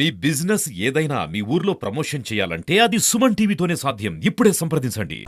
మీ business ఏదైనా మీ ఊర్లో promotion చేయాలంటే అది సుమన్ టీవీతోనే సాధ్యం. ఇప్పుడే సంప్రదించండి.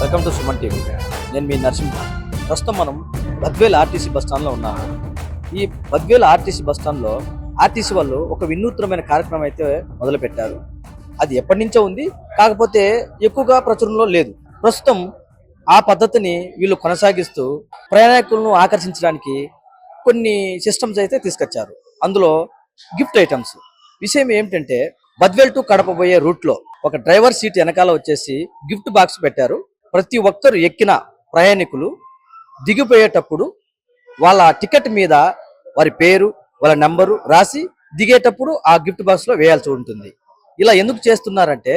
Welcome to Suman TV. నేను మీ నరసింహ. ప్రస్తుతం మనం బద్వేల్ ఆర్టీసీ బస్టాండ్లో ఉన్నాము. ఈ బద్వేల్ ఆర్టీసీ బస్టాండ్లో ఆర్టీసీ వాళ్ళు ఒక వినూత్నమైన కార్యక్రమం అయితే మొదలుపెట్టారు. అది ఎప్పటి నుంచో ఉంది, కాకపోతే ఎక్కువగా ప్రచురణలో లేదు. ప్రస్తుతం ఆ పద్ధతిని వీళ్ళు కొనసాగిస్తూ ప్రయాణికులను ఆకర్షించడానికి కొన్ని సిస్టమ్స్ అయితే తీసుకొచ్చారు. అందులో గిఫ్ట్ ఐటమ్స్. విషయం ఏమిటంటే, బద్వేల్ టు కడప పోయే రూట్లో ఒక డ్రైవర్ సీట్ వెనకాల వచ్చేసి గిఫ్ట్ బాక్స్ పెట్టారు. ప్రతి ఒక్కరు ఎక్కిన ప్రయాణికులు దిగిపోయేటప్పుడు వాళ్ళ టికెట్ మీద వారి పేరు, వాళ్ళ నెంబరు రాసి దిగేటప్పుడు ఆ గిఫ్ట్ బాక్స్ లో వేయాల్సి ఉంటుంది. ఇలా ఎందుకు చేస్తున్నారంటే,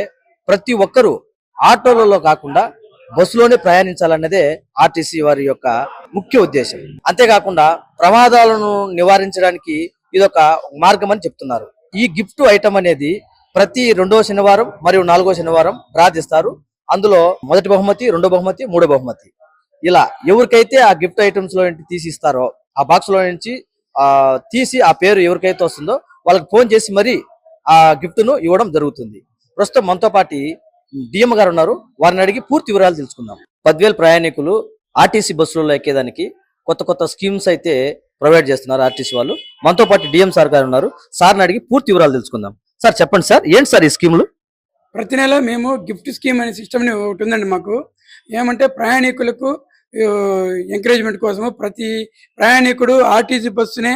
ప్రతి ఒక్కరూ ఆటోలలో కాకుండా బస్సులోనే ప్రయాణించాలన్నదే ఆర్టీసీ వారి యొక్క ముఖ్య ఉద్దేశం. అంతేకాకుండా ప్రమాదాలను నివారించడానికి ఇదొక మార్గం అని చెప్తున్నారు. ఈ గిఫ్ట్ ఐటమ్ అనేది ప్రతి 2వ శనివారం మరియు 4వ శనివారం డ్రా తీస్తారు. అందులో మొదటి బహుమతి, 2వ బహుమతి, 3వ బహుమతి, ఇలా ఎవరికైతే ఆ గిఫ్ట్ ఐటమ్స్ లో తీసి ఇస్తారో, ఆ బాక్స్ లో నుంచి తీసి ఆ పేరు ఎవరికైతే వస్తుందో వాళ్ళకి ఫోన్ చేసి మరి ఆ గిఫ్ట్ ను ఇవ్వడం జరుగుతుంది. ప్రస్తుతం మనతో పాటు డిఎం గారు ఉన్నారు. వారిని అడిగి పూర్తి వివరాలు తెలుసుకుందాం. బద్వేల్ ప్రయాణికులు ఆర్టీసీ బస్సులలో ఎక్కేదానికి కొత్త కొత్త స్కీమ్స్ అయితే ప్రొవైడ్ చేస్తున్నారు ఆర్టీసీ వాళ్ళు. మనతో పాటు డిఎం సార్ గారు ఉన్నారు. సార్ని అడిగి పూర్తి వివరాలు తెలుసుకుందాం. సార్ చెప్పండి సార్, ఏంటి సార్ ఈ స్కీములు? ప్రతి నెల మేము గిఫ్ట్ స్కీమ్ అనే సిస్టమ్ని ఒకటి ఉందండి మాకు. ఏమంటే ప్రయాణికులకు ఎంకరేజ్మెంట్ కోసము ప్రతి ప్రయాణికుడు ఆర్టీసీ బస్సునే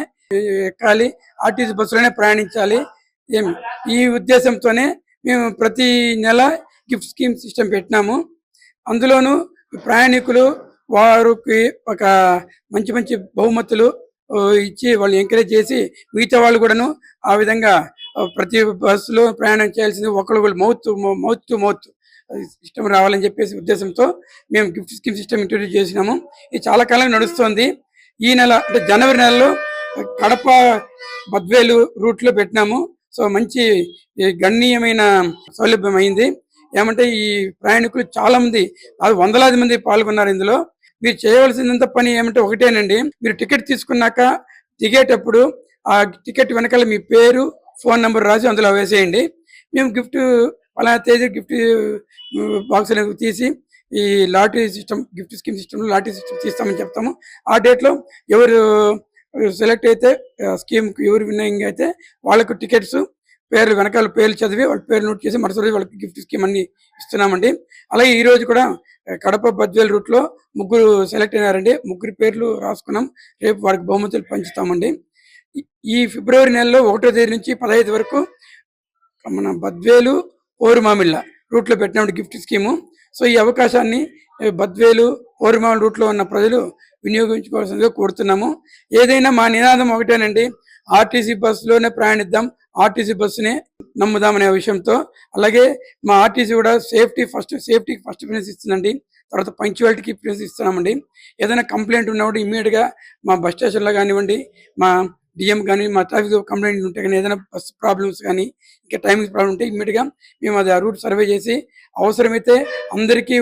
ఎక్కాలి, ఆర్టీసీ బస్సులోనే ప్రయాణించాలి. ఈ ఉద్దేశంతోనే మేము ప్రతి నెల గిఫ్ట్ స్కీమ్ సిస్టమ్ పెట్టినాము. అందులోనూ ప్రయాణికులు వారికి ఒక మంచి మంచి బహుమతులు ఇచ్చి వాళ్ళు ఎంకరేజ్ చేసి మిగతా వాళ్ళు కూడాను ఆ విధంగా ప్రతి బస్సులో ప్రయాణం చేయాల్సింది ఒకళ్ళు మౌత్ టు మౌత్ సిస్టమ్ రావాలని చెప్పేసి ఉద్దేశంతో మేము గిఫ్ట్ స్కీమ్ సిస్టమ్ ఇంట్రొడ్యూస్ చేసినాము. ఇది చాలా కాలం నడుస్తుంది. ఈ నెల అంటే జనవరి నెలలో కడప బద్వేలు రూట్లో పెట్టినాము. సో మంచి గణనీయమైన సౌలభ్యం అయింది. ఏమంటే ఈ ప్రయాణికులు చాలా మంది, అది వందలాది మంది పాల్గొన్నారు ఇందులో. మీరు చేయవలసినంత పని ఏమంటే ఒకటేనండి, మీరు టికెట్ తీసుకున్నాక దిగేటప్పుడు ఆ టికెట్ వెనకాల మీ పేరు, ఫోన్ నెంబర్ రాసి అందులో వేసేయండి. మేము గిఫ్ట్ అలా తేదీ గిఫ్ట్ బాక్స్ అనేది తీసి ఈ లాటరీ సిస్టమ్, గిఫ్ట్ స్కీమ్ సిస్టమ్లో లాటరీ సిస్టమ్ తీస్తామని చెప్తాము. ఆ డేట్లో ఎవరు సెలెక్ట్ అయితే స్కీమ్కి ఎవరు విన్నింగ్ అయితే వాళ్ళకు టికెట్స్ పేర్లు వెనకాల పేర్లు చదివి వాళ్ళ పేరు నోట్ చేసి మరుసటి రోజు వాళ్ళకి గిఫ్ట్ స్కీమ్ అన్ని ఇస్తున్నామండి. అలాగే ఈ రోజు కూడా కడప బద్వేల్ రూట్లో ముగ్గురు సెలెక్ట్ అయినారండి. ముగ్గురి పేర్లు రాసుకున్నాం. రేపు వారికి బహుమతులు పంచుతామండి. ఈ ఫిబ్రవరి నెలలో 1వ తేదీ నుంచి 15 వరకు మన బద్వేలు ఓరుమామిళ్ళ రూట్లో పెట్టినామండి గిఫ్ట్ స్కీము. సో ఈ అవకాశాన్ని బద్వేలు ఓరుమామిళ్ళ రూట్లో ఉన్న ప్రజలు వినియోగించుకోవాల్సిందిగా కోరుతున్నాము. ఏదైనా మా నినాదం ఒకటేనండి, ఆర్టీసీ బస్సులోనే ప్రయాణిద్దాం, ఆర్టీసీ బస్సునే నమ్ముదామనే విషయంతో. అలాగే మా ఆర్టీసీ కూడా సేఫ్టీకి ఫస్ట్ ప్రిఫరెన్స్ ఇస్తుందండి. తర్వాత పంక్చువాలిటీకి ప్రిఫరెన్స్ ఇస్తున్నామండి. ఏదైనా కంప్లైంట్ ఉన్నప్పుడు ఇమ్మీడియట్గా మా బస్ స్టేషన్లో కానివ్వండి, మా డిఎం కానీ, మా ట్రాఫిక్ కంప్లైంట్ ఉంటే కానీ, ఏదైనా బస్ ప్రాబ్లమ్స్ కానీ ఇంకా టైమింగ్ ప్రాబ్లం ఉంటే ఇమ్మీడియట్గా మేము అది ఆ రూట్ సర్వే చేసి అవసరమైతే అందరికీ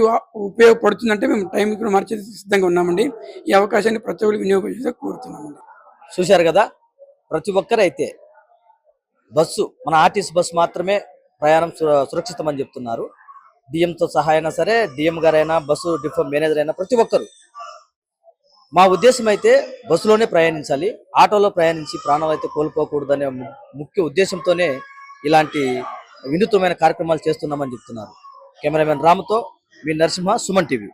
ఉపయోగపడుతుందంటే మేము టైమింగ్ మార్చేసి సిద్ధంగా ఉన్నామండి. ఈ అవకాశాన్ని ప్రతి ఒక్కరికి వినియోగించాలని కోరుతున్నామండి. చూశారు కదా, ప్రతి ఒక్కరైతే బస్సు, మన ఆర్టీసీ బస్సు మాత్రమే ప్రయాణం సురక్షితం అని చెప్తున్నారు. డిఎంతో సహా అయినా సరే, డిఎం గారైనా, బస్సు డిపో మేనేజర్ అయినా ప్రతి ఒక్కరు. మా ఉద్దేశం అయితే బస్సులోనే ప్రయాణించాలి, ఆటోలో ప్రయాణించి ప్రాణాలు అయితే కోల్పోకూడదనే ముఖ్య ఉద్దేశంతోనే ఇలాంటి వినూత్నమైన కార్యక్రమాలు చేస్తున్నామని చెప్తున్నారు. కెమెరామెన్ రాముతో మీ నరసింహ, సుమన్ టీవీ.